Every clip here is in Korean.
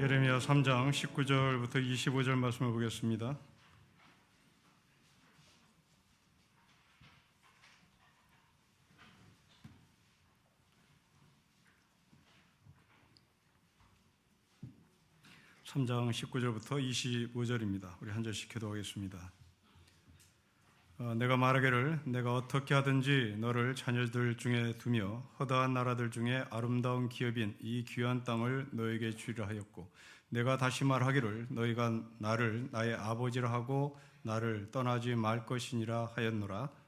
예레미야 3장 19절부터 25절 말씀을 보겠습니다. (3장 19절부터 25절입니다) 우리 한 절씩 기도하겠습니다. 내가 말하기를 내가 어떻게 하든지 너를 자녀들 중에 두며 허다한 나라들 중에 아름다운 기업인 이 귀한 땅을 너에게 주리라 하였고, 내가 다시 말하기를 너희가 나를 나의 아버지라 하고 나를 떠나지 말 것이니라 하였노라.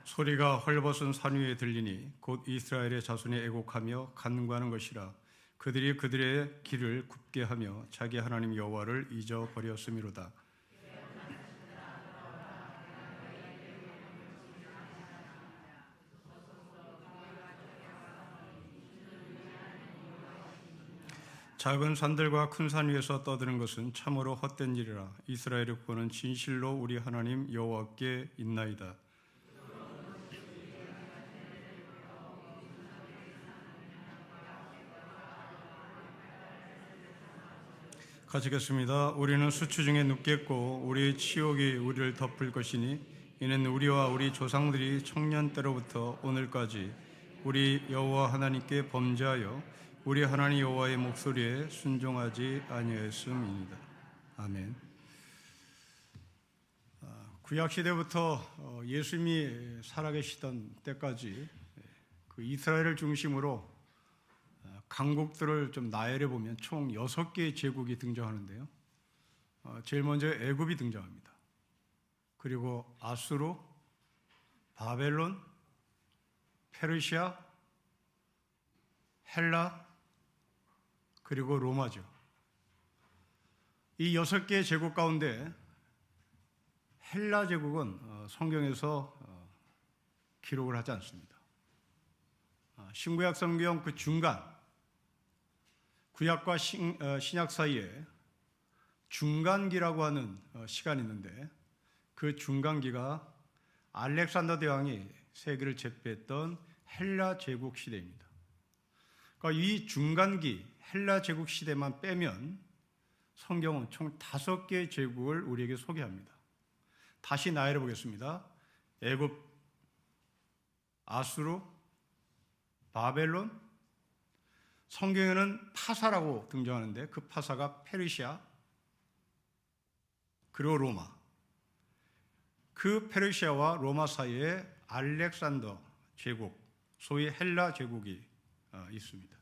소리가 헐벗은 산 위에 들리니 곧 이스라엘의 자손이 애곡하며 간구하는 것이라. 그들이 그들의 길을 굽게 하며 자기 하나님 여호와를 잊어버렸음이로다. 작은 산들과 큰 산 위에서 떠드는 것은 참으로 헛된 일이라. 이스라엘의 구원은 진실로 우리 하나님 여호와께 있나이다. 같이 읽겠습니다. 우리는 수치 중에 눕겠고 우리 치욕이 우리를 덮을 것이니 이는 우리와 우리 조상들이 청년 때로부터 오늘까지 우리 여호와 하나님께 범죄하여 우리 하나님 여호와의 목소리에 순종하지 아니하였음이니이다. 아멘. 구약 시대부터 예수님이 살아계시던 때까지 그 이스라엘을 중심으로 강국들을 좀 나열해 보면 총 6개의 제국이 등장하는데요. 제일 먼저 애굽이 등장합니다. 그리고 아수르, 바벨론, 페르시아, 헬라, 그리고 로마죠. 이 6개의 제국 가운데 헬라 제국은 성경에서 기록을 하지 않습니다. 신구약 성경 그 중간, 구약과 신약 사이에 중간기라고 하는 시간이 있는데, 그 중간기가 알렉산더 대왕이 세계를 제패했던 헬라 제국 시대입니다. 그러니까 이 중간기 헬라 제국 시대만 빼면 성경은 총 5개의 제국을 우리에게 소개합니다. 다시 나열해 보겠습니다. 애굽, 아수르, 바벨론, 성경에는 파사라고 등장하는데 그 파사가 페르시아, 그리고 로마. 그 페르시아와 로마 사이에 알렉산더 제국, 소위 헬라 제국이 있습니다.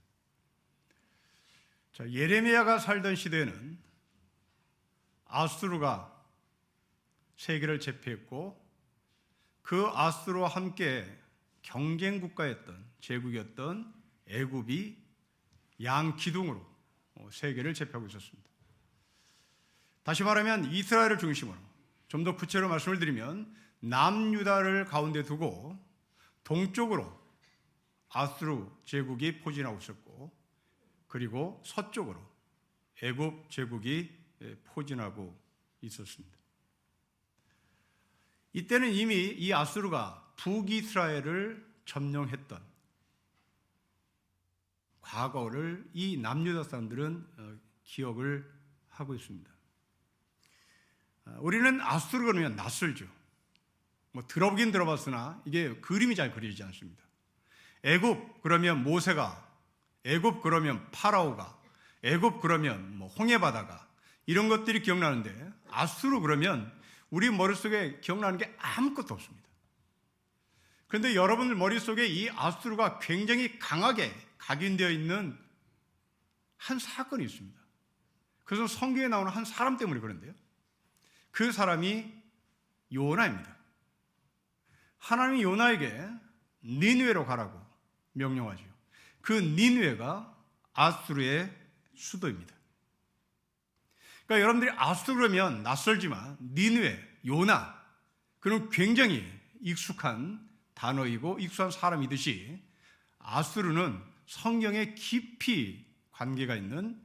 자, 예레미야가 살던 시대에는 아수르가 세계를 제패했고, 그 아수르와 함께 경쟁 국가였던 제국이었던 애굽이 양기둥으로 세계를 제패하고 있었습니다. 다시 말하면 이스라엘을 중심으로, 좀 더 구체로 말씀을 드리면 남유다를 가운데 두고 동쪽으로 아수르 제국이 포진하고 있었고, 그리고 서쪽으로 애굽 제국이 포진하고 있었습니다. 이때는 이미 이 아수르가 북이스라엘을 점령했던 과거를 이 남유다 사람들은 기억을 하고 있습니다. 우리는 아수르 그러면 낯설죠. 들어보긴 들어봤으나 이게 그림이 잘 그려지지 않습니다. 애굽 그러면 모세가, 애굽 그러면 파라오가, 애굽 그러면 홍해바다가, 이런 것들이 기억나는데, 아수르 그러면 우리 머릿속에 기억나는 게 아무것도 없습니다. 그런데 여러분들 머릿속에 이 아수르가 굉장히 강하게 각인되어 있는 한 사건이 있습니다. 그것은 성경에 나오는 한 사람 때문에 그런데요. 그 사람이 요나입니다. 하나님이 요나에게 니느웨로 가라고 명령하죠. 그 니느웨가 아수르의 수도입니다. 그러니까 여러분들이 아수르 그러면 낯설지만 니느웨, 요나, 그는 굉장히 익숙한 단어이고 익숙한 사람이듯이 아수르는 성경에 깊이 관계가 있는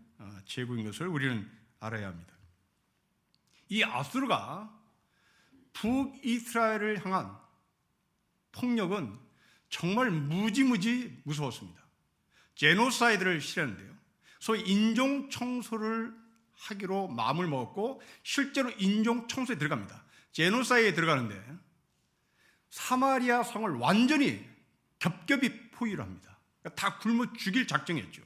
제국인 것을 우리는 알아야 합니다. 이 아수르가 북이스라엘을 향한 폭력은 정말 무지무지 무서웠습니다. 제노사이드를 실현했는데요. 소위 인종 청소를 하기로 마음을 먹었고 실제로 인종 청소에 들어갑니다. 제노사이드에 들어가는데 사마리아 성을 완전히 겹겹이 포위를 합니다. 다 굶어 죽일 작정이었죠.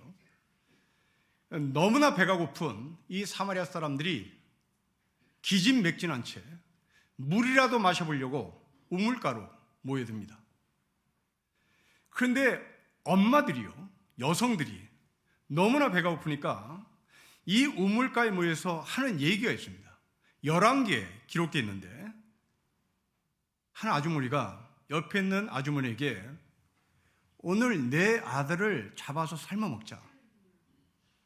너무나 배가 고픈 이 사마리아 사람들이 기진맥진한 채 물이라도 마셔보려고 우물가로 모여듭니다. 그런데 엄마들이요, 여성들이 너무나 배가 고프니까 이 우물가에 모여서 하는 얘기가 있습니다. 11개에 기록되어 있는데 한 아주머니가 옆에 있는 아주머니에게 오늘 내 아들을 잡아서 삶아 먹자.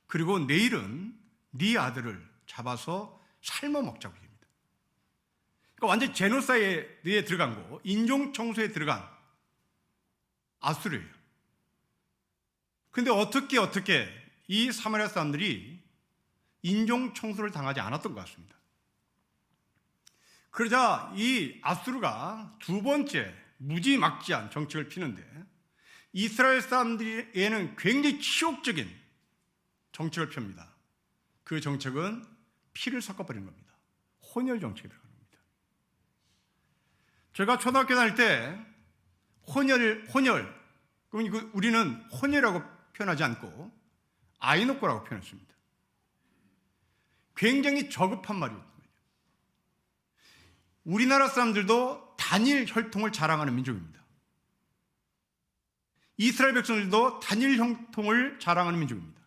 그리고 내일은 네 아들을 잡아서 삶아 먹자고 합니다. 그러니까 완전 제노사이드에 들어간 거, 인종 청소에 들어간 아수르예요. 근데 어떻게 이 사마리아 사람들이 인종 청소를 당하지 않았던 것 같습니다. 그러자 이 아수르가 두 번째 무지막지한 정책을 피는데 이스라엘 사람들에게는 굉장히 치욕적인 정책을 펴니다. 그 정책은 피를 섞어버리는 겁니다. 혼혈 정책이 들어가는 겁니다. 제가 초등학교 다닐 때 혼혈, 그럼 우리는 혼혈이라고 표현하지 않고 아이노코라고 표현했습니다. 굉장히 저급한 말이었거든요. 우리나라 사람들도 단일 혈통을 자랑하는 민족입니다. 이스라엘 백성들도 단일 혈통을 자랑하는 민족입니다.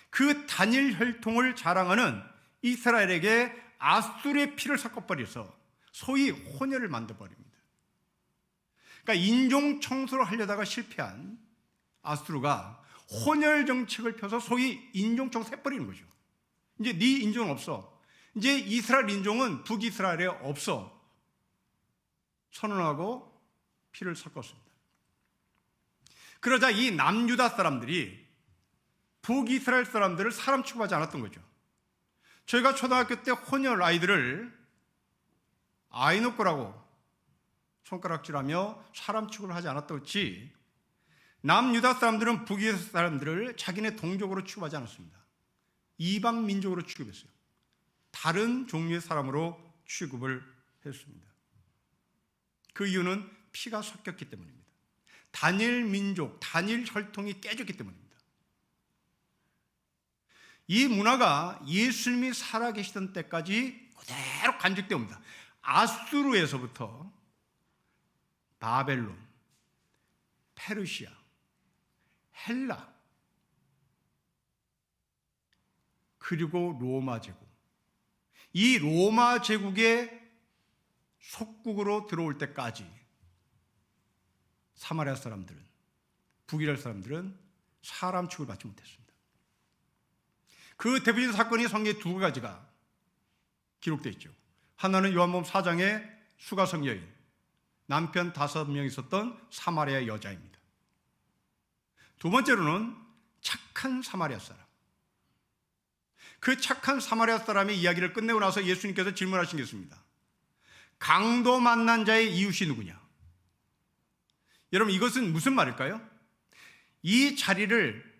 그 단일 혈통을 자랑하는 이스라엘에게 아수르의 피를 섞어버려서 소위 혼혈을 만들어버립니다. 그러니까 인종 청소를 하려다가 실패한 아수르가 혼혈 정책을 펴서 소위 인종 청소 해버리는 거죠. 이제 네 인종은 없어. 이제 이스라엘 인종은 북이스라엘에 없어. 선언하고 피를 섞었습니다. 그러자 이 남유다 사람들이 북이스라엘 사람들을 사람 취급하지 않았던 거죠. 저희가 초등학교 때 혼혈 아이들을 아이노코라고 손가락질하며 사람 취급을 하지 않았다고 했지, 남유다 사람들은 북이스라엘 사람들을 자기네 동족으로 취급하지 않았습니다. 이방 민족으로 취급했어요. 다른 종류의 사람으로 취급을 했습니다. 그 이유는 피가 섞였기 때문입니다. 단일 민족, 단일 혈통이 깨졌기 때문입니다. 이 문화가 예수님이 살아계시던 때까지 그대로 간직되어 옵니다. 아수르에서부터 바벨론, 페르시아, 헬라, 그리고 로마 제국. 이 로마 제국의 속국으로 들어올 때까지 사마리아 사람들은, 북이스라엘 사람들은 사람 취급을 받지 못했습니다. 그 대표적인 사건이 성경에 두 가지가 기록되어 있죠. 하나는 요한복음 4장의 수가성 여인, 남편 5명 있었던 사마리아 여자입니다. 두 번째로는 착한 사마리아 사람. 그 착한 사마리아 사람의 이야기를 끝내고 나서 예수님께서 질문하신 게 있습니다. 강도 만난 자의 이웃이 누구냐? 여러분, 이것은 무슨 말일까요? 이 자리를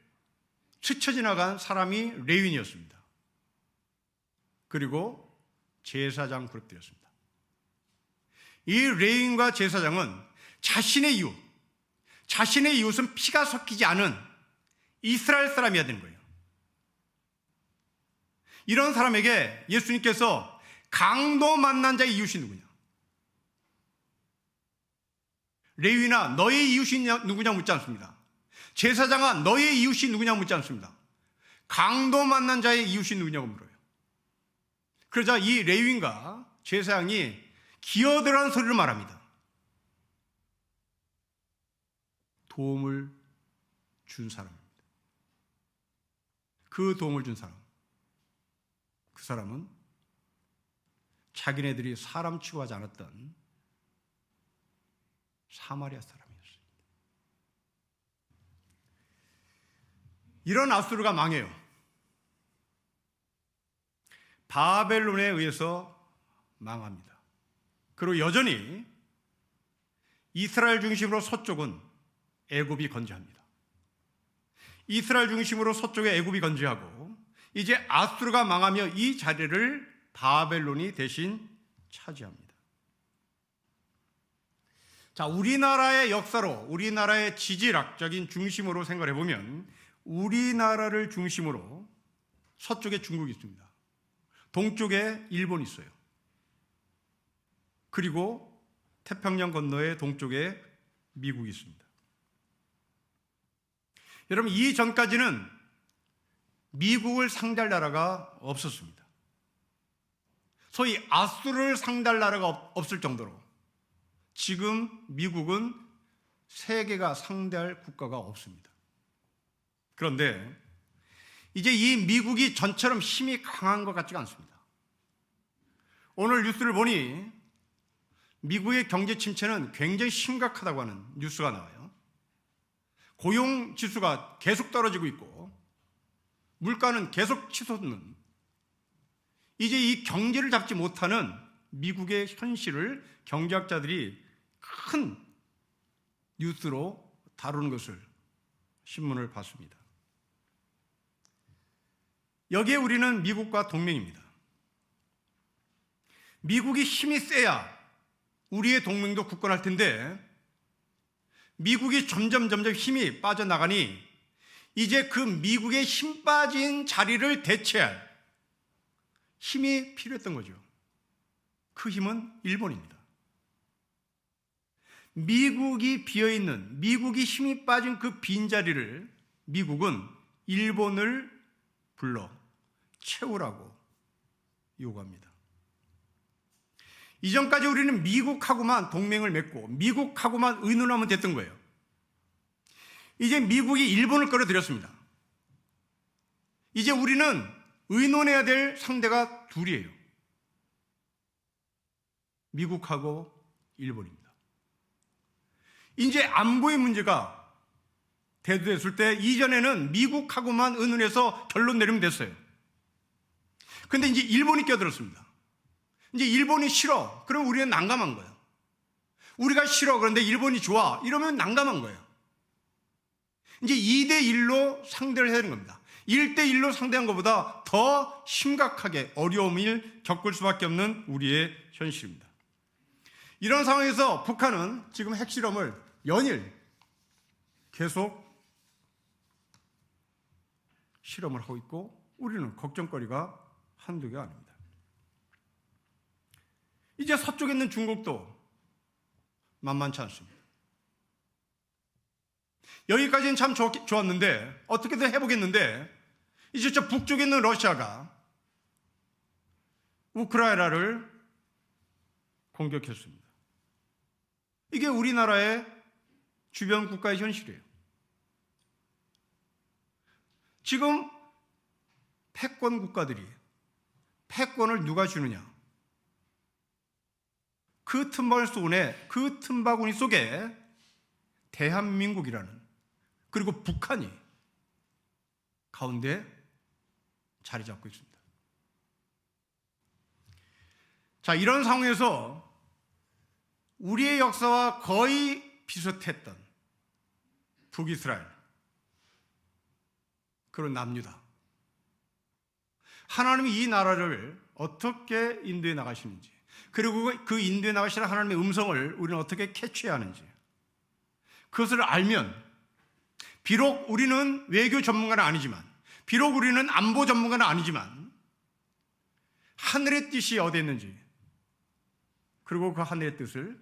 스쳐 지나간 사람이 레위인이었습니다. 그리고 제사장 그룹들이었습니다. 이 레위인과 제사장은 자신의 이웃은 피가 섞이지 않은 이스라엘 사람이어야 되는 거예요. 이런 사람에게 예수님께서 강도 만난 자의 이웃이 누구냐? 레위나 너의 이웃이 누구냐 묻지 않습니다. 제사장아 너의 이웃이 누구냐 묻지 않습니다. 강도 만난 자의 이웃이 누구냐고 물어요. 그러자 이 레위인과 제사장이 기어들어가는 소리를 말합니다. 도움을 준 사람입니다. 그 도움을 준 사람, 그 사람은 자기네들이 사람 취급하지 않았던 사마리아 사람이었어요. 이런 아수르가 망해요. 바벨론에 의해서 망합니다. 그리고 여전히 이스라엘 중심으로 서쪽은 애굽이 건재합니다. 이스라엘 중심으로 서쪽에 애굽이 건재하고 이제 아수르가 망하며 이 자리를 바벨론이 대신 차지합니다. 자, 우리나라의 역사로, 우리나라의 지질학적인 중심으로 생각해 보면 우리나라를 중심으로 서쪽에 중국이 있습니다. 동쪽에 일본이 있어요. 그리고 태평양 건너에 동쪽에 미국이 있습니다. 여러분, 이 전까지는 미국을 상대할 나라가 없었습니다. 소위 아수르를 상대할 나라가 없을 정도로 지금 미국은 세계가 상대할 국가가 없습니다. 그런데 이제 이 미국이 전처럼 힘이 강한 것 같지가 않습니다. 오늘 뉴스를 보니 미국의 경제 침체는 굉장히 심각하다고 하는 뉴스가 나와요. 고용 지수가 계속 떨어지고 있고 물가는 계속 치솟는, 이제 이 경제를 잡지 못하는 미국의 현실을 경제학자들이 큰 뉴스로 다루는 것을 신문을 봤습니다. 여기에 우리는 미국과 동맹입니다. 미국이 힘이 세야 우리의 동맹도 굳건할 텐데 미국이 점점 힘이 빠져나가니 이제 그 미국의 힘 빠진 자리를 대체할 힘이 필요했던 거죠. 그 힘은 일본입니다. 미국이 비어있는, 미국이 힘이 빠진 그 빈자리를 미국은 일본을 불러 채우라고 요구합니다. 이전까지 우리는 미국하고만 동맹을 맺고 미국하고만 의논하면 됐던 거예요. 이제 미국이 일본을 끌어들였습니다. 이제 우리는 의논해야 될 상대가 둘이에요. 미국하고 일본입니다. 이제 안보의 문제가 대두됐을 때 이전에는 미국하고만 의논해서 결론 내리면 됐어요. 그런데 이제 일본이 끼어들었습니다. 이제 일본이 싫어. 그럼 우리는 난감한 거예요. 우리가 싫어. 그런데 일본이 좋아. 이러면 난감한 거예요. 이제 2대1로 상대를 해야 되는 겁니다. 1대1로 상대한 것보다 더 심각하게 어려움을 겪을 수밖에 없는 우리의 현실입니다. 이런 상황에서 북한은 지금 핵실험을 연일 계속 실험을 하고 있고 우리는 걱정거리가 한두 개가 아닙니다. 이제 서쪽에 있는 중국도 만만치 않습니다. 여기까지는 참 좋았는데 어떻게든 해보겠는데 이제 저 북쪽에 있는 러시아가 우크라이나를 공격했습니다. 이게 우리나라의 주변 국가의 현실이에요. 지금 패권 국가들이 패권을 누가 주느냐? 그 틈바구니 속에 대한민국이라는, 그리고 북한이 가운데 자리 잡고 있습니다. 자, 이런 상황에서 우리의 역사와 거의 비슷했던 북이스라엘, 그리고 남유다, 하나님이 이 나라를 어떻게 인도해 나가시는지, 그리고 그 인도해 나가시는 하나님의 음성을 우리는 어떻게 캐치해야 하는지, 그것을 알면 비록 우리는 외교 전문가는 아니지만, 비록 우리는 안보 전문가는 아니지만 하늘의 뜻이 어디에 있는지, 그리고 그 하늘의 뜻을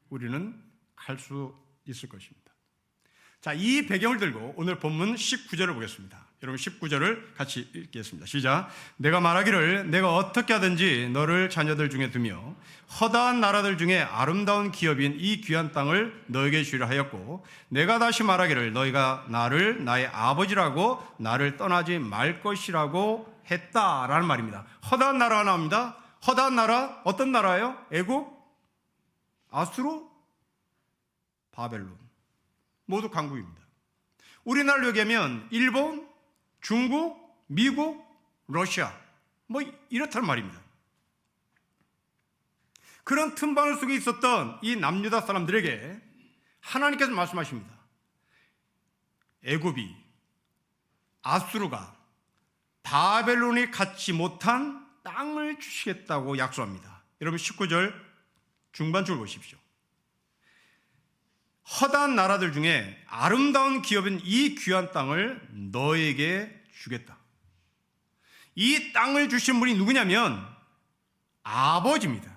우리는 갈 수 있을 것입니다. 자, 이 배경을 들고 오늘 본문 19절을 보겠습니다. 여러분 19절을 같이 읽겠습니다. 시작. 내가 말하기를 내가 어떻게 하든지 너를 자녀들 중에 두며 허다한 나라들 중에 아름다운 기업인 이 귀한 땅을 너에게 주리라 하였고, 내가 다시 말하기를 너희가 나를 나의 아버지라고 나를 떠나지 말 것이라고 했다라는 말입니다. 허다한 나라가 나옵니다. 허다한 나라, 어떤 나라예요? 애국, 아수르, 바벨론, 모두 강국입니다. 우리나라로 얘기하면 일본, 중국, 미국, 러시아, 뭐 이렇단 말입니다. 그런 틈바늘 속에 있었던 이 남유다 사람들에게 하나님께서 말씀하십니다. 애굽이, 아수르가 바벨론이 갖지 못한 땅을 주시겠다고 약속합니다. 여러분 19절 중반줄 보십시오. 허다한 나라들 중에 아름다운 기업인 이 귀한 땅을 너에게 주겠다. 이 땅을 주신 분이 누구냐면 아버지입니다.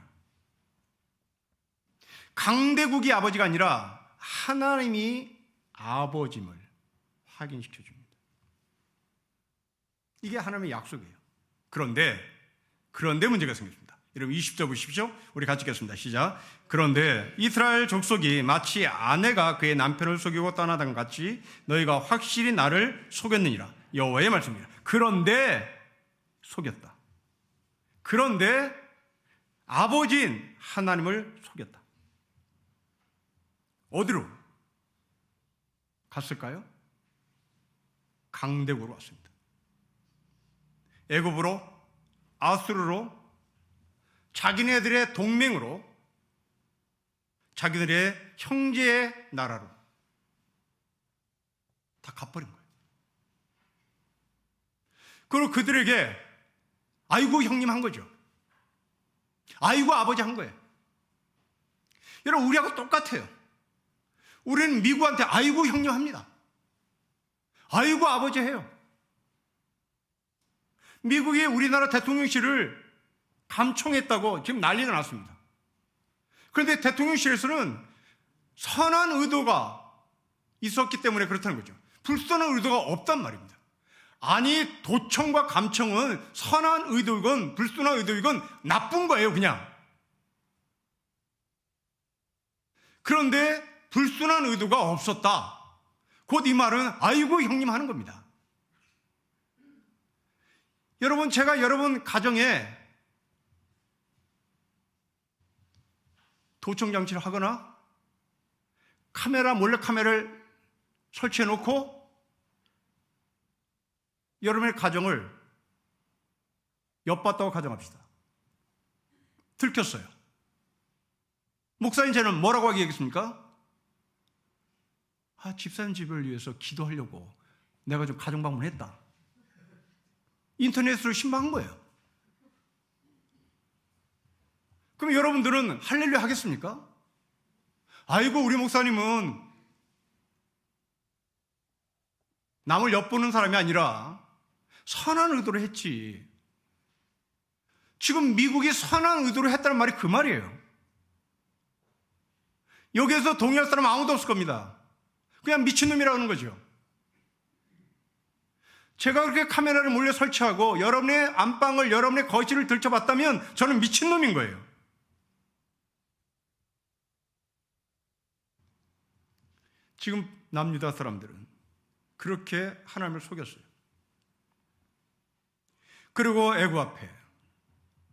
강대국이 아버지가 아니라 하나님이 아버짐을 확인시켜 줍니다. 이게 하나님의 약속이에요. 그런데 문제가 생겼습니다. 여러분 20절 보십시오. 우리 같이 읽겠습니다. 시작. 그런데 이스라엘 족속이 마치 아내가 그의 남편을 속이고 떠나던 것 같이 너희가 확실히 나를 속였느니라. 여호와의 말씀입니다. 그런데 속였다. 그런데 아버지인 하나님을 속였다. 어디로 갔을까요? 강대국으로 왔습니다. 애굽으로, 아수르로, 자기네들의 동맹으로, 자기들의 형제의 나라로 다 가버린 거예요. 그리고 그들에게 아이고 형님 한 거죠. 아이고 아버지 한 거예요. 여러분 우리하고 똑같아요. 우리는 미국한테 아이고 형님 합니다. 아이고 아버지 해요. 미국이 우리나라 대통령실을 감청했다고 지금 난리가 났습니다. 그런데 대통령실에서는 선한 의도가 있었기 때문에 그렇다는 거죠. 불선한 의도가 없단 말입니다. 아니 도청과 감청은 선한 의도이건 불순한 의도이건 나쁜 거예요 그냥. 그런데 불순한 의도가 없었다. 곧 이 말은 아이고 형님 하는 겁니다. 여러분 제가 여러분 가정에 도청장치를 하거나 몰래 카메라를 설치해 놓고 여러분의 가정을 엿봤다고 가정합시다. 들켰어요. 목사님 쟤는 뭐라고 하겠습니까? 집사님 집을 위해서 기도하려고 내가 좀 가정 방문했다. 인터넷으로 신방한 거예요. 그럼 여러분들은 할렐루야 하겠습니까? 아이고 우리 목사님은 남을 엿보는 사람이 아니라 선한 의도로 했지. 지금 미국이 선한 의도로 했다는 말이 그 말이에요. 여기에서 동의할 사람 아무도 없을 겁니다. 그냥 미친놈이라고 하는 거죠. 제가 그렇게 카메라를 몰래 설치하고 여러분의 안방을, 여러분의 거실을 들춰봤다면 저는 미친놈인 거예요. 지금 남유다 사람들은 그렇게 하나님을 속였어요. 그리고 애굽 앞에,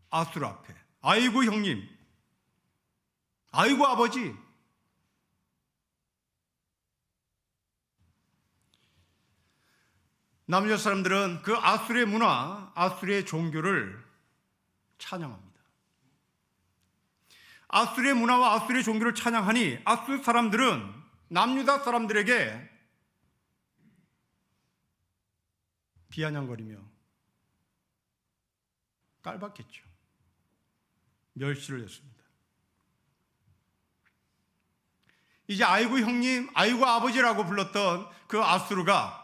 아수르 앞에 아이고 형님, 아이고 아버지. 남유다 사람들은 그 아수르의 문화, 아수르의 종교를 찬양합니다. 아수르의 문화와 아수르의 종교를 찬양하니 아수르 사람들은 남유다 사람들에게 비아냥거리며 깔봤겠죠. 멸시를 했습니다. 이제 아이고 형님, 아이고 아버지라고 불렀던 그 아수르가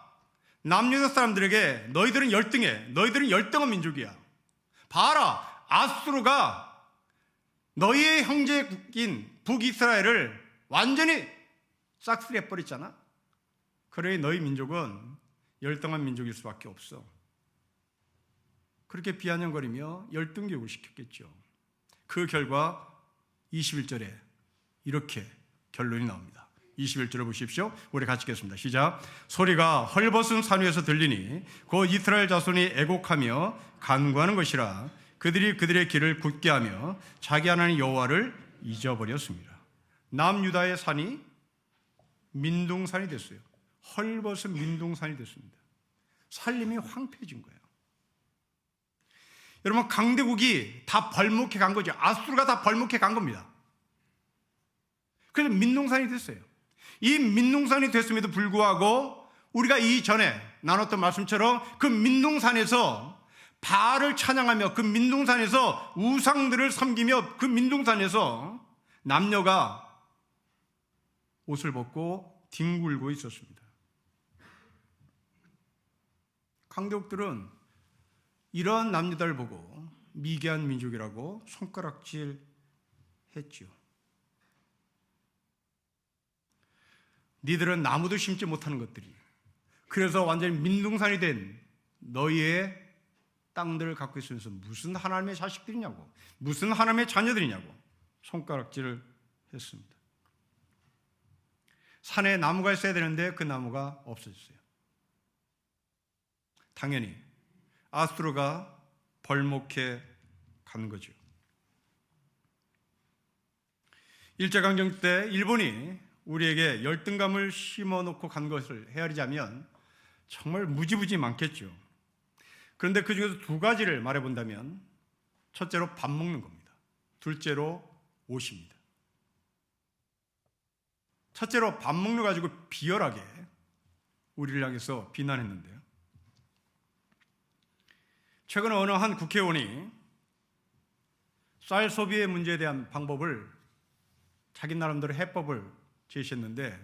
남유다 사람들에게 너희들은 열등해, 너희들은 열등한 민족이야. 봐라, 아수르가 너희의 형제국인 북이스라엘을 완전히 싹쓸이해버렸잖아. 그러니 너희 민족은 열등한 민족일 수밖에 없어. 그렇게 비아냥거리며 열등교육을 시켰겠죠. 그 결과 21절에 이렇게 결론이 나옵니다. 21절을 보십시오. 우리 같이 읽겠습니다. 시작. 소리가 헐벗은 산 위에서 들리니 곧 이스라엘 자손이 애곡하며 간구하는 것이라. 그들이 그들의 길을 굳게 하며 자기 하나님 여호와를 잊어버렸습니다. 남유다의 산이 민둥산이 됐어요. 헐벗은 민둥산이 됐습니다. 살림이 황폐해진 거예요. 여러분, 강대국이 다 벌목해 간 거죠. 아수르가 다 벌목해 간 겁니다. 그래서 민둥산이 됐어요. 이 민둥산이 됐음에도 불구하고 우리가 이전에 나눴던 말씀처럼 그 민둥산에서 바알을 찬양하며 그 민둥산에서 우상들을 섬기며 그 민둥산에서 남녀가 옷을 벗고 뒹굴고 있었습니다. 강대국들은 이러한 남녀들을 보고 미개한 민족이라고 손가락질 했죠. 니들은 나무도 심지 못하는 것들이, 그래서 완전히 민둥산이 된 너희의 땅들을 갖고 있으면서 무슨 하나님의 자식들이냐고, 무슨 하나님의 자녀들이냐고 손가락질을 했습니다. 산에 나무가 있어야 되는데 그 나무가 없어졌어요. 당연히 아수르가 벌목해 간 거죠. 일제강점기 때 일본이 우리에게 열등감을 심어놓고 간 것을 헤아리자면 정말 무지무지 많겠죠. 그런데 그 중에서 두 가지를 말해본다면, 첫째로 밥 먹는 겁니다. 둘째로 옷입니다. 첫째로 밥 먹는 거 가지고 비열하게 우리를 향해서 비난했는데요. 최근에 어느 한 국회의원이 쌀 소비의 문제에 대한 방법을, 자기 나름대로 해법을 제시했는데,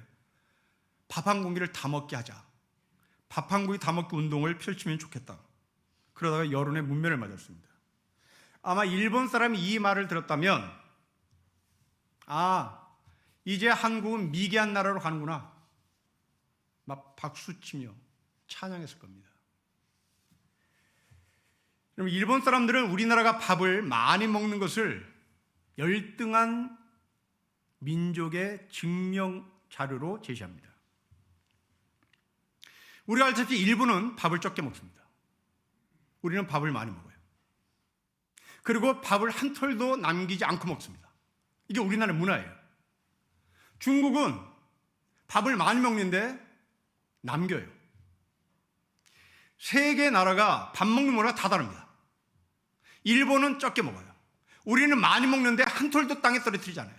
밥 한 공기를 다 먹게 하자, 밥 한 공기 다 먹기 운동을 펼치면 좋겠다. 그러다가 여론의 문매를 맞았습니다. 아마 일본 사람이 이 말을 들었다면, 아, 이제 한국은 미개한 나라로 가는구나, 막 박수치며 찬양했을 겁니다. 그럼 일본 사람들은 우리나라가 밥을 많이 먹는 것을 열등한 민족의 증명 자료로 제시합니다. 우리가 알다시피 일본은 밥을 적게 먹습니다. 우리는 밥을 많이 먹어요. 그리고 밥을 한 톨도 남기지 않고 먹습니다. 이게 우리나라의 문화예요. 중국은 밥을 많이 먹는데 남겨요. 세 개 나라가 밥 먹는 문화가 다 다릅니다. 일본은 적게 먹어요. 우리는 많이 먹는데 한 톨도 땅에 떨어뜨리지 않아요.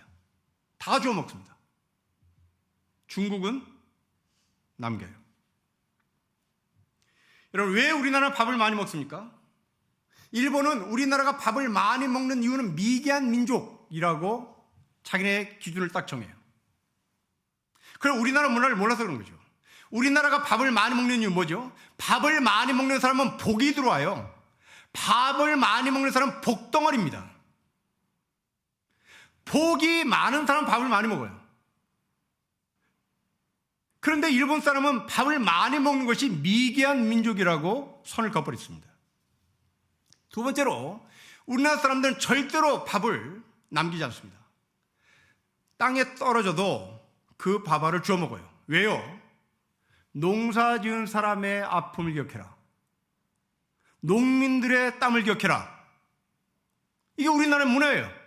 다 주워 먹습니다. 중국은 남겨요. 여러분, 왜 우리나라는 밥을 많이 먹습니까? 일본은 우리나라가 밥을 많이 먹는 이유는 미개한 민족이라고 자기네 기준을 딱 정해요. 그럼 우리나라 문화를 몰라서 그런 거죠. 우리나라가 밥을 많이 먹는 이유 뭐죠? 밥을 많이 먹는 사람은 복이 들어와요. 밥을 많이 먹는 사람은 복덩어리입니다. 복이 많은 사람은 밥을 많이 먹어요. 그런데 일본 사람은 밥을 많이 먹는 것이 미개한 민족이라고 선을 그어버렸습니다. 두 번째로, 우리나라 사람들은 절대로 밥을 남기지 않습니다. 땅에 떨어져도 그 밥알을 주워 먹어요. 왜요? 농사 지은 사람의 아픔을 기억해라, 농민들의 땀을 기억해라. 이게 우리나라의 문화예요.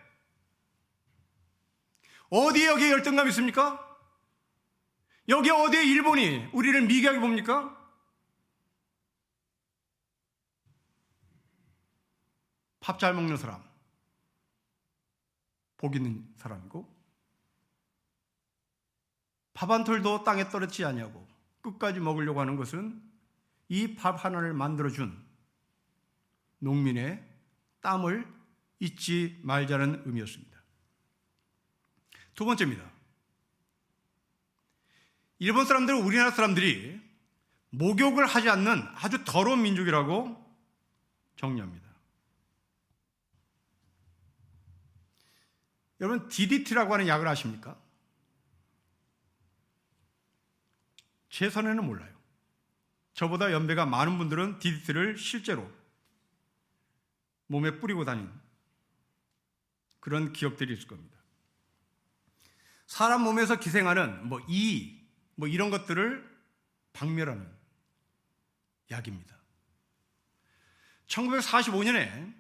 어디에 여기에 열등감이 있습니까? 여기 어디에 일본이 우리를 미개하게 봅니까? 밥 잘 먹는 사람, 복 있는 사람이고, 밥 한 톨도 땅에 떨어지지 않냐고 끝까지 먹으려고 하는 것은 이 밥 하나를 만들어준 농민의 땀을 잊지 말자는 의미였습니다. 두 번째입니다. 일본 사람들은 우리나라 사람들이 목욕을 하지 않는 아주 더러운 민족이라고 정리합니다. 여러분, DDT라고 하는 약을 아십니까? 제 손에는 몰라요. 저보다 연배가 많은 분들은 DDT를 실제로 몸에 뿌리고 다닌 그런 기억들이 있을 겁니다. 사람 몸에서 기생하는 이런 것들을 박멸하는 약입니다. 1945년에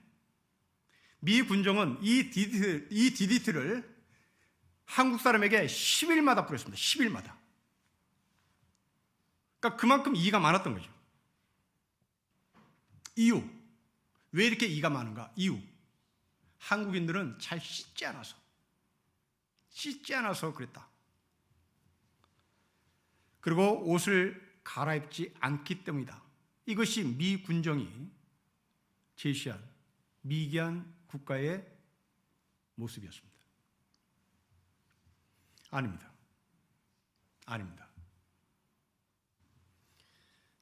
미 군정은 이 DDT를 한국 사람에게 10일마다 뿌렸습니다. 10일마다. 그러니까 그만큼 이가 많았던 거죠. 이유. 왜 이렇게 이가 많은가? 이유. 한국인들은 잘 씻지 않아서 그랬다. 그리고 옷을 갈아입지 않기 때문이다. 이것이 미 군정이 제시한 미개한 국가의 모습이었습니다. 아닙니다.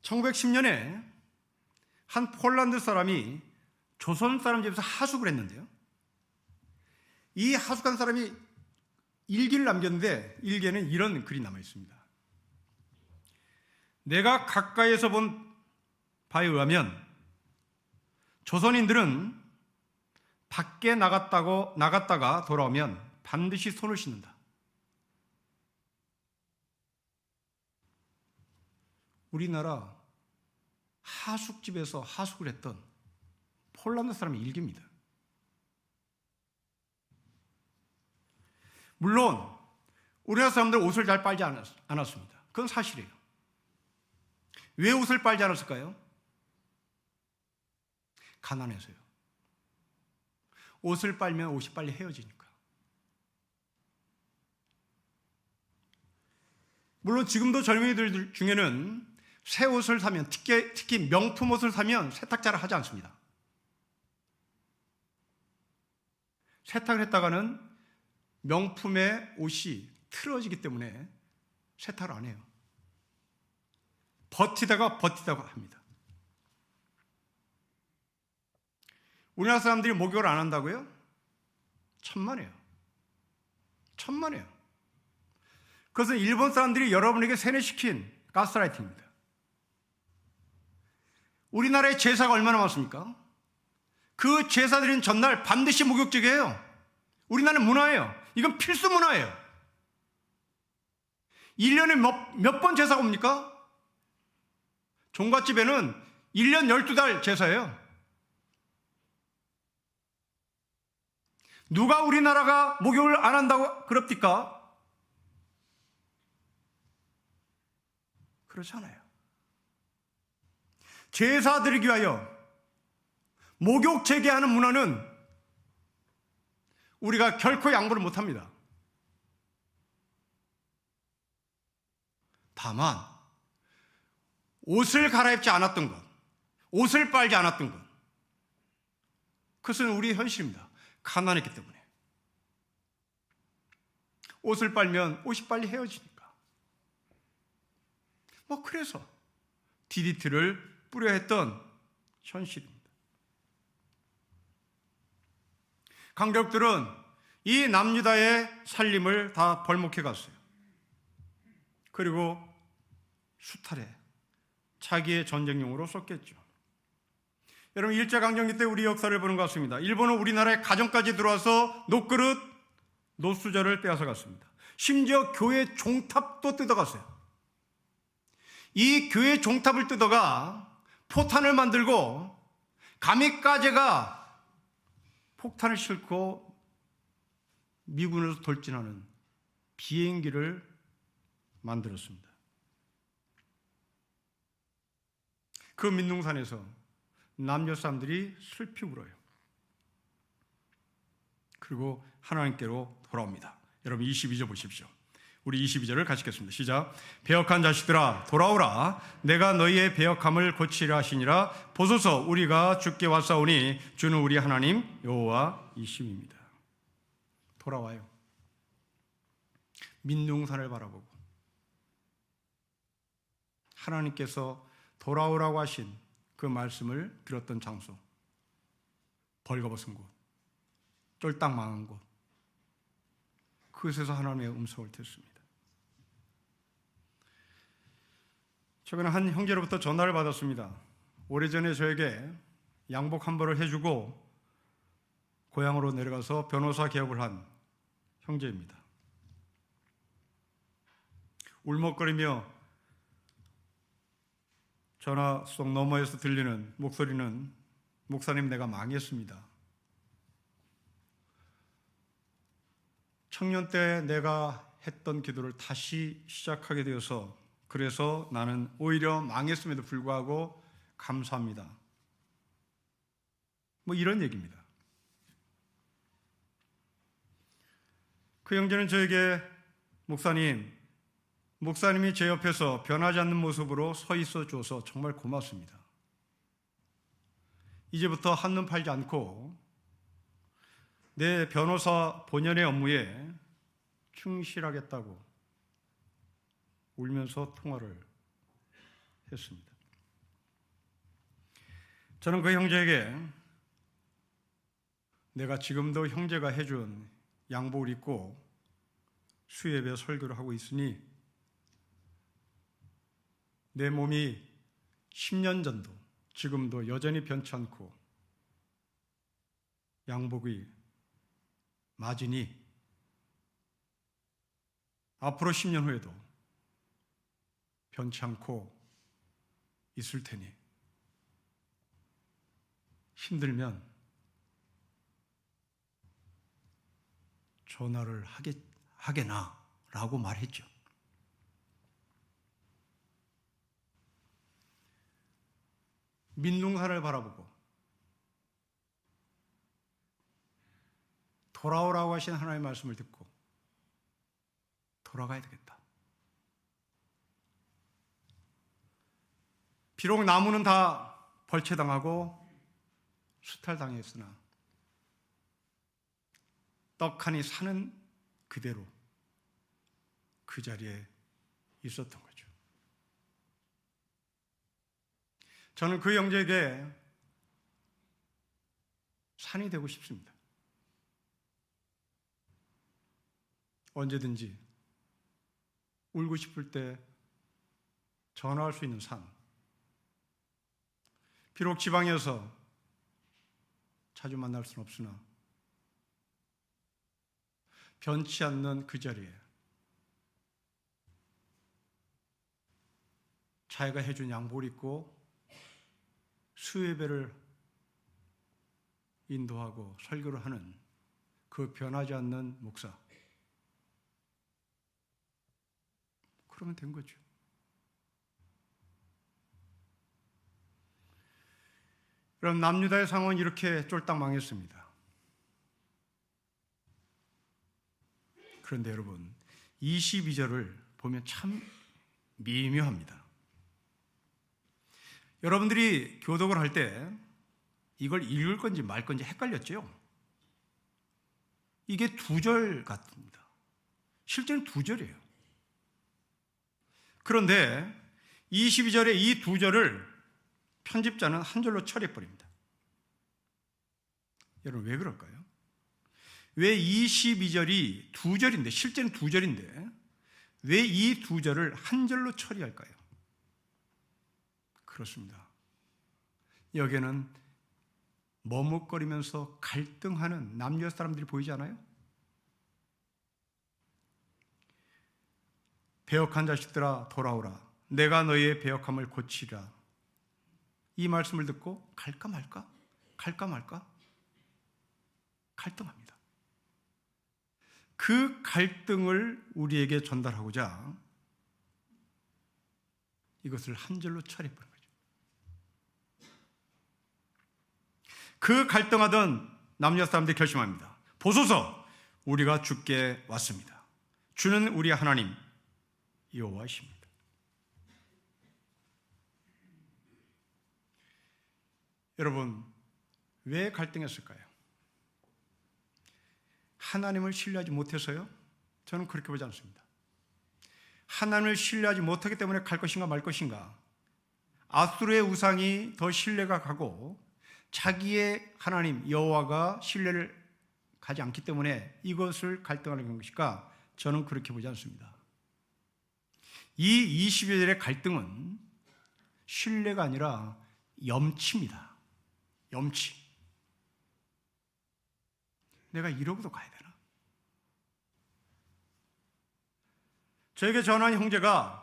1910년에 한 폴란드 사람이 조선 사람 집에서 하숙을 했는데요. 이 하숙한 사람이 일기를 남겼는데 일기에는 이런 글이 남아 있습니다. 내가 가까이에서 본 바에 의하면 조선인들은 밖에 나갔다가 돌아오면 반드시 손을 씻는다. 우리나라 하숙집에서 하숙을 했던 폴란드 사람의 일기입니다. 물론 우리나라 사람들 옷을 잘 빨지 않았습니다. 그건 사실이에요. 왜 옷을 빨지 않았을까요? 가난해서요. 옷을 빨면 옷이 빨리 헤어지니까. 물론 지금도 젊은이들 중에는 새 옷을 사면, 특히 명품 옷을 사면 세탁 잘 하지 않습니다. 세탁을 했다가는 명품의 옷이 틀어지기 때문에 세탁을 안 해요. 버티다가 합니다. 우리나라 사람들이 목욕을 안 한다고요? 천만에요. 그것은 일본 사람들이 여러분에게 세뇌시킨 가스라이팅입니다. 우리나라의 제사가 얼마나 많습니까? 그 제사 드린 전날 반드시 목욕제게해요. 우리나라의 문화예요. 이건 필수 문화예요. 1년에 몇 번 제사가 옵니까? 종갓집에는 1년 12달 제사예요. 누가 우리나라가 목욕을 안 한다고 그럽니까? 그렇지 않아요. 제사 드리기 위하여 목욕 재개하는 문화는 우리가 결코 양보를 못합니다. 다만 옷을 갈아입지 않았던 것, 옷을 빨지 않았던 것, 그것은 우리의 현실입니다. 가난했기 때문에. 옷을 빨면 옷이 빨리 헤어지니까. 그래서 DDT를 뿌려 했던 현실입니다. 강격들은 이 남유다의 살림을 다 벌목해 갔어요. 그리고 수탈해 자기의 전쟁용으로 썼겠죠. 여러분, 일제강점기 때 우리 역사를 보는 것 같습니다. 일본은 우리나라의 가정까지 들어와서 녹그릇, 노수저를 빼앗아 갔습니다. 심지어 교회 종탑도 뜯어갔어요. 이 교회 종탑을 뜯어가 포탄을 만들고 가미까제가 폭탄을 싣고 미군으로 돌진하는 비행기를 만들었습니다. 그 민둥산에서 남녀 사람들이 슬피 울어요. 그리고 하나님께로 돌아옵니다. 여러분 22절 보십시오. 우리 22절을 같이 읽겠습니다. 시작. 배역한 자식들아 돌아오라. 내가 너희의 배역함을 고치려 하시니라. 보소서 우리가 주께 왔사오니 주는 우리 하나님 여호와이심입니다. 돌아와요. 민둥산을 바라보고 하나님께서 돌아오라고 하신 그 말씀을 들었던 장소, 벌거벗은 곳, 쫄딱 망한 곳, 그곳에서 하나님의 음성을 듣습니다. 최근에 한 형제로부터 전화를 받았습니다. 오래전에 저에게 양복 한 벌을 해주고 고향으로 내려가서 변호사 개업을 한 형제입니다. 울먹거리며 전화 속 너머에서 들리는 목소리는 목사님 내가 망했습니다. 청년 때 내가 했던 기도를 다시 시작하게 되어서 그래서 나는 오히려 망했음에도 불구하고 감사합니다. 뭐 이런 얘기입니다. 그 형제는 저에게 목사님이 제 옆에서 변하지 않는 모습으로 서 있어 줘서 정말 고맙습니다. 이제부터 한눈 팔지 않고 내 변호사 본연의 업무에 충실하겠다고 울면서 통화를 했습니다. 저는 그 형제에게 내가 지금도 형제가 해준 양복을 입고 수예배 설교를 하고 있으니 내 몸이 10년 전도 지금도 여전히 변치 않고 양복이 맞으니 앞으로 10년 후에도 변치 않고 있을 테니 힘들면 전화를 하게나 라고 말했죠. 민둥산을 바라보고 돌아오라고 하신 하나님의 말씀을 듣고 돌아가야 되겠다. 비록 나무는 다 벌채당하고 수탈당했으나 떡하니 사는 그대로 그 자리에 있었던 거죠. 저는 그 형제에게 산이 되고 싶습니다. 언제든지 울고 싶을 때 전화할 수 있는 산. 비록 지방에서 자주 만날 수는 없으나 변치 않는 그 자리에 자기가 해준 양복을 입고 수예배를 인도하고 설교를 하는 그 변하지 않는 목사. 그러면 된 거죠. 그럼 남유다의 상황은 이렇게 쫄딱 망했습니다. 그런데 여러분 22절을 보면 참 미묘합니다. 여러분들이 교독을 할 때 이걸 읽을 건지 말 건지 헷갈렸죠? 이게 2절 같습니다. 실제는 2절이에요. 그런데 22절의 이 2절을 편집자는 한 절로 처리해버립니다. 여러분 왜 그럴까요? 왜 22절이 2절인데 실제는 2절인데 왜 이 2절을 한 절로 처리할까요? 그렇습니다. 여기에는 머뭇거리면서 갈등하는 남녀 사람들이 보이지 않아요? 배역한 자식들아 돌아오라. 내가 너희의 배역함을 고치리라. 이 말씀을 듣고 갈까 말까? 갈까 말까? 갈등합니다. 그 갈등을 우리에게 전달하고자 이것을 한 절로 처리해버린 거죠. 그 갈등하던 남녀 사람들이 결심합니다. 보소서, 우리가 주께 왔습니다. 주는 우리 하나님 여호와이십니다. 여러분 왜 갈등했을까요? 하나님을 신뢰하지 못해서요? 저는 그렇게 보지 않습니다. 하나님을 신뢰하지 못하기 때문에 갈 것인가 말 것인가, 아수르의 우상이 더 신뢰가 가고 자기의 하나님 여호와가 신뢰를 가지 않기 때문에 이것을 갈등하는 것일까? 저는 그렇게 보지 않습니다. 이 22절의 갈등은 신뢰가 아니라 염치입니다. 염치. 내가 이러고도 가야 되나? 저에게 전화한 형제가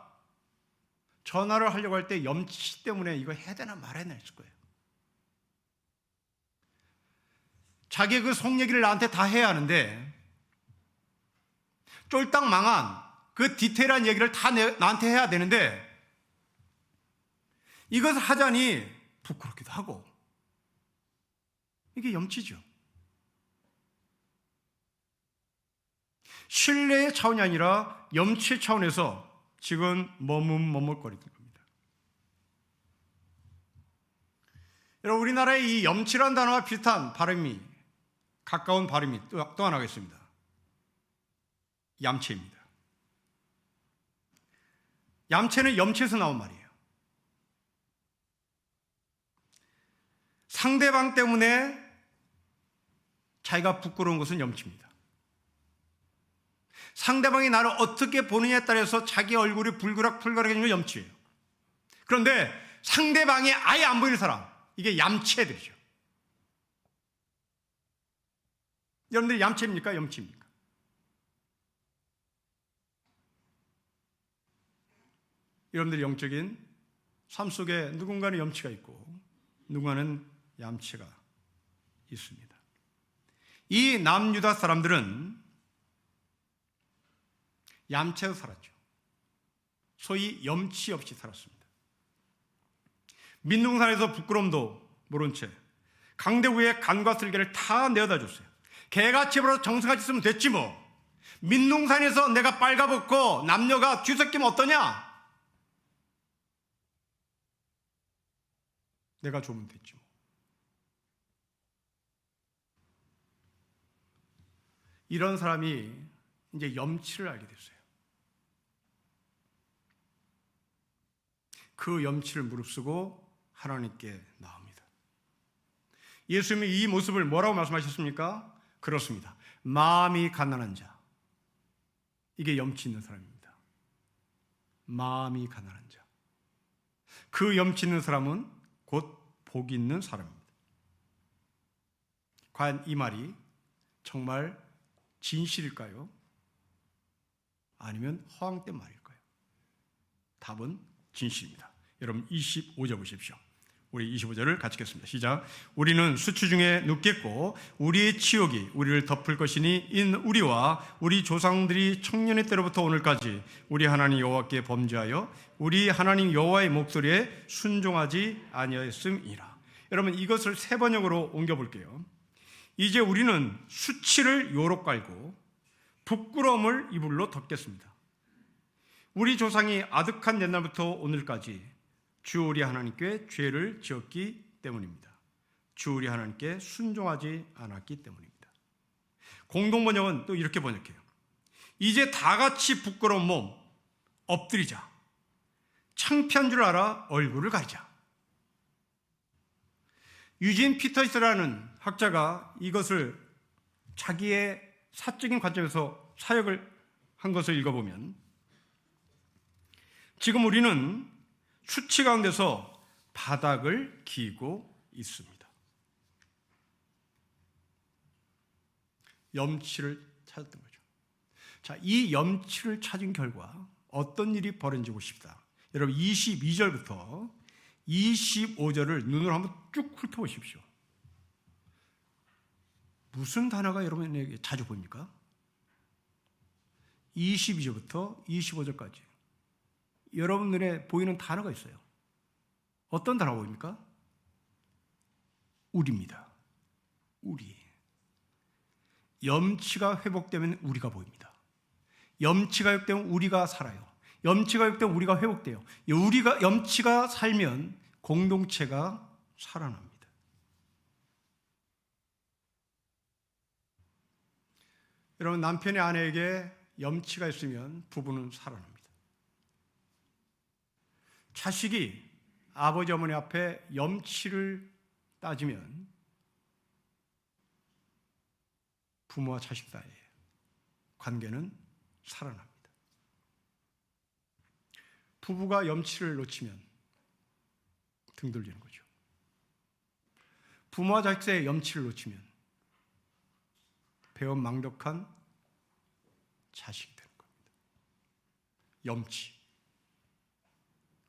전화를 하려고 할 때 염치 때문에 이거 해야 되나 말아야 되나 했을 거예요. 자기 그 속 얘기를 나한테 다 해야 하는데 쫄딱 망한 그 디테일한 얘기를 다 나한테 해야 되는데 이것을 하자니 부끄럽기도 하고 이게 염치죠. 신뢰의 차원이 아니라 염치의 차원에서 지금 머뭇머뭇거리는 겁니다. 여러분, 우리나라의 이 염치란 단어와 비슷한 발음이, 가까운 발음이 또 하나가 있습니다. 얌체입니다. 얌체는 염치에서 나온 말이에요. 상대방 때문에 자기가 부끄러운 것은 염치입니다. 상대방이 나를 어떻게 보느냐에 따라서 자기 얼굴이 불그락불그락해지는 건 염치예요. 그런데 상대방이 아예 안 보이는 사람, 이게 얌체들이죠. 여러분들이 얌체입니까? 염치입니까? 여러분들의 영적인 삶 속에 누군가는 염치가 있고 누군가는 얌체가 있습니다. 이 남유다 사람들은 얌체로 살았죠. 소위 염치 없이 살았습니다. 민둥산에서 부끄럼도 모른 채 강대구에 간과 쓸개를 다 내어다 줬어요. 개같이 벌어서 정성같이 쓰면 됐지 뭐. 민둥산에서 내가 빨가벗고 남녀가 뒤섞이면 어떠냐? 내가 좋으면 됐지 뭐. 이런 사람이 이제 염치를 알게 됐어요. 그 염치를 무릅쓰고 하나님께 나옵니다. 예수님이 이 모습을 뭐라고 말씀하셨습니까? 그렇습니다. 마음이 가난한 자. 이게 염치 있는 사람입니다. 마음이 가난한 자. 그 염치 있는 사람은 곧 복 있는 사람입니다. 과연 이 말이 정말 진실일까요? 아니면 허황된 말일까요? 답은 진실입니다. 여러분 25절 보십시오. 우리 25절을 같이 읽겠습니다. 시작. 우리는 수치 중에 눕겠고 우리의 치욕이 우리를 덮을 것이니 인 우리와 우리 조상들이 청년의 때로부터 오늘까지 우리 하나님 여호와께 범죄하여 우리 하나님 여호와의 목소리에 순종하지 아니하였음이라. 여러분 이것을 세 번역으로 옮겨볼게요. 이제 우리는 수치를 요로 깔고 부끄러움을 이불로 덮겠습니다. 우리 조상이 아득한 옛날부터 오늘까지 주 우리 하나님께 죄를 지었기 때문입니다. 주 우리 하나님께 순종하지 않았기 때문입니다. 공동번역은 또 이렇게 번역해요. 이제 다 같이 부끄러운 몸 엎드리자. 창피한 줄 알아 얼굴을 가리자. 유진 피터스라는 학자가 이것을 자기의 사적인 관점에서 사역을 한 것을 읽어보면 지금 우리는 수치 가운데서 바닥을 기고 있습니다. 염치를 찾았던 거죠. 자, 이 염치를 찾은 결과 어떤 일이 벌어진지 보십시다. 여러분 22절부터 25절을 눈으로 한번 쭉 훑어보십시오. 무슨 단어가 여러분에게 자주 보입니까? 22절부터 25절까지 여러분 눈에 보이는 단어가 있어요. 어떤 단어가 보입니까? 우리입니다. 우리. 염치가 회복되면 우리가 보입니다. 염치가 회복되면 우리가 살아요. 염치가 회복되면 우리가 회복돼요. 염치가 살면 공동체가 살아납니다. 여러분 남편의 아내에게 염치가 있으면 부부는 살아납니다. 자식이 아버지 어머니 앞에 염치를 따지면 부모와 자식 사이의 관계는 살아납니다. 부부가 염치를 놓치면 등 돌리는 거죠. 부모와 자식 사이의 염치를 놓치면 배은망덕한 자식이 되는 겁니다. 염치.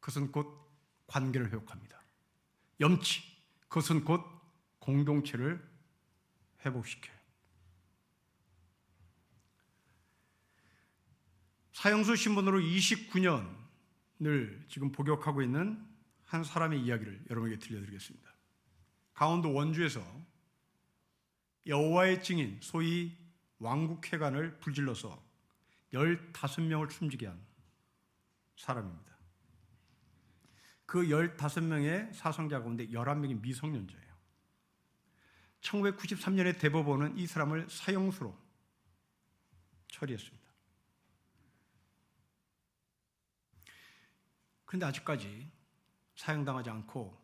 그것은 곧 관계를 회복합니다. 염치. 그것은 곧 공동체를 회복시켜요. 사형수 신분으로 29년을 지금 복역하고 있는 한 사람의 이야기를 여러분에게 들려드리겠습니다. 강원도 원주에서 여호와의 증인, 소위 왕국회관을 불질러서 15명을 숨지게 한 사람입니다. 그 15명의 사상자 가운데 11명이 미성년자예요. 1993년에 대법원은 이 사람을 사형수로 처리했습니다. 그런데 아직까지 사형당하지 않고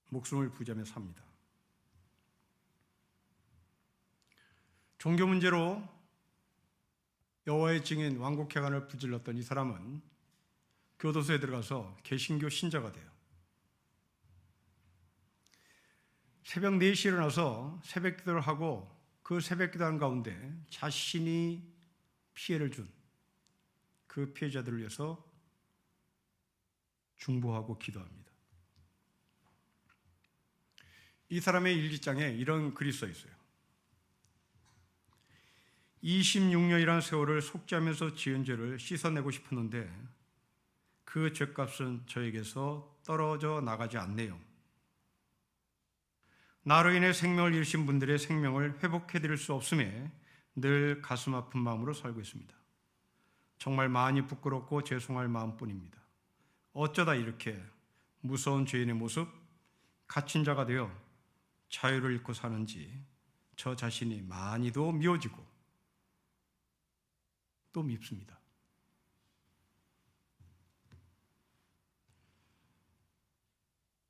목숨을 부지하며 삽니다. 종교 문제로 여호와의 증인 왕국회관을 불질렀던 이 사람은 교도소에 들어가서 개신교 신자가 돼요. 새벽 4시에 일어나서 새벽 기도를 하고 그 새벽 기도하는 가운데 자신이 피해를 준 그 피해자들을 위해서 중보하고 기도합니다. 이 사람의 일기장에 이런 글이 써 있어요. 26년이라는 세월을 속죄하면서 지은 죄를 씻어내고 싶었는데 그 죄값은 저에게서 떨어져 나가지 않네요. 나로 인해 생명을 잃으신 분들의 생명을 회복해드릴 수 없음에 늘 가슴 아픈 마음으로 살고 있습니다. 정말 많이 부끄럽고 죄송할 마음뿐입니다. 어쩌다 이렇게 무서운 죄인의 모습, 갇힌 자가 되어 자유를 잃고 사는지 저 자신이 많이도 미워지고 또 밉습니다.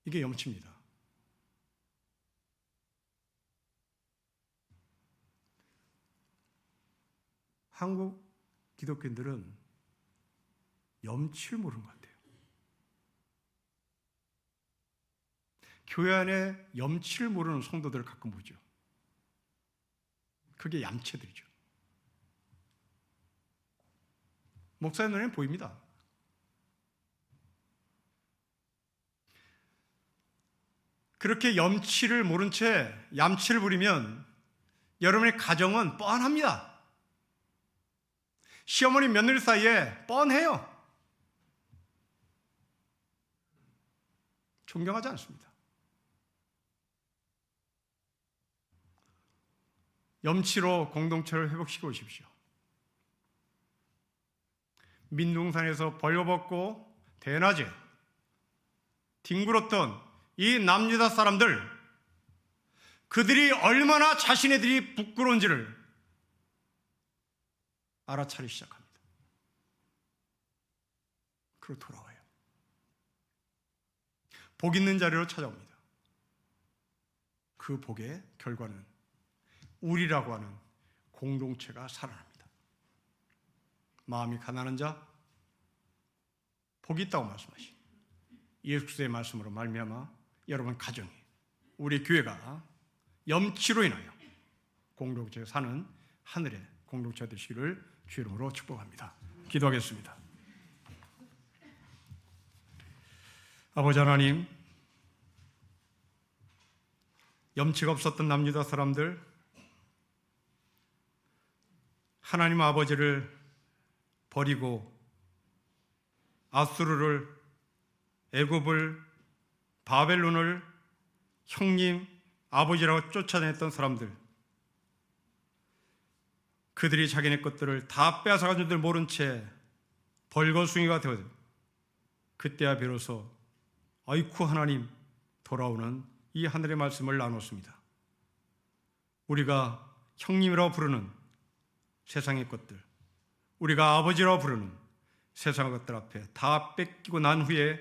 이게 염치입니다. 한국 기독교인들은 염치를 모르는 것 같아요. 교회 안에 염치를 모르는 성도들을 가끔 보죠. 그게 얌체들이죠. 목사의 눈에는 보입니다. 그렇게 염치를 모른 채 얌치를 부리면 여러분의 가정은 뻔합니다. 시어머니 며느리 사이에 뻔해요. 존경하지 않습니다. 염치로 공동체를 회복시켜 오십시오. 민둥산에서 벌거벗고 대낮에 뒹굴었던 이 남유다 사람들, 그들이 얼마나 자신네들이 부끄러운지를 알아차리기 시작합니다. 그리고 돌아와요. 복 있는 자리로 찾아옵니다. 그 복의 결과는 우리라고 하는 공동체가 살아납니다. 마음이 가난한 자, 복이 있다고 말씀하신 예수 그리스도의 말씀으로 말미암아 여러분 가정이, 우리 교회가 염치로 인하여 공동체에 사는 하늘의 공동체 되시기를 주의 이름으로 축복합니다. 기도하겠습니다. 아버지 하나님, 염치가 없었던 남유다 사람들, 하나님 아버지를 버리고 아수르를, 애굽을, 바벨론을 형님, 아버지라고 쫓아냈던 사람들, 그들이 자기네 것들을 다 빼앗아간 줄 모른 채 벌거숭이가 되어 그때야 비로소 아이쿠 하나님 돌아오는 이 하늘의 말씀을 나눴습니다. 우리가 형님이라고 부르는 세상의 것들, 우리가 아버지라고 부르는 세상의 것들 앞에 다 뺏기고 난 후에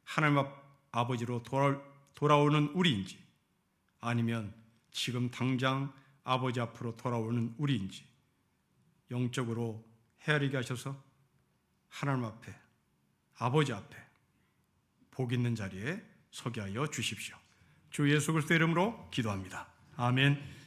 하나님 아버지로 돌아오는 우리인지, 아니면 지금 당장 아버지 앞으로 돌아오는 우리인지 영적으로 헤아리게 하셔서 하나님 앞에, 아버지 앞에 복 있는 자리에 서게 하여 주십시오. 주 예수 그리스도의 이름으로 기도합니다. 아멘.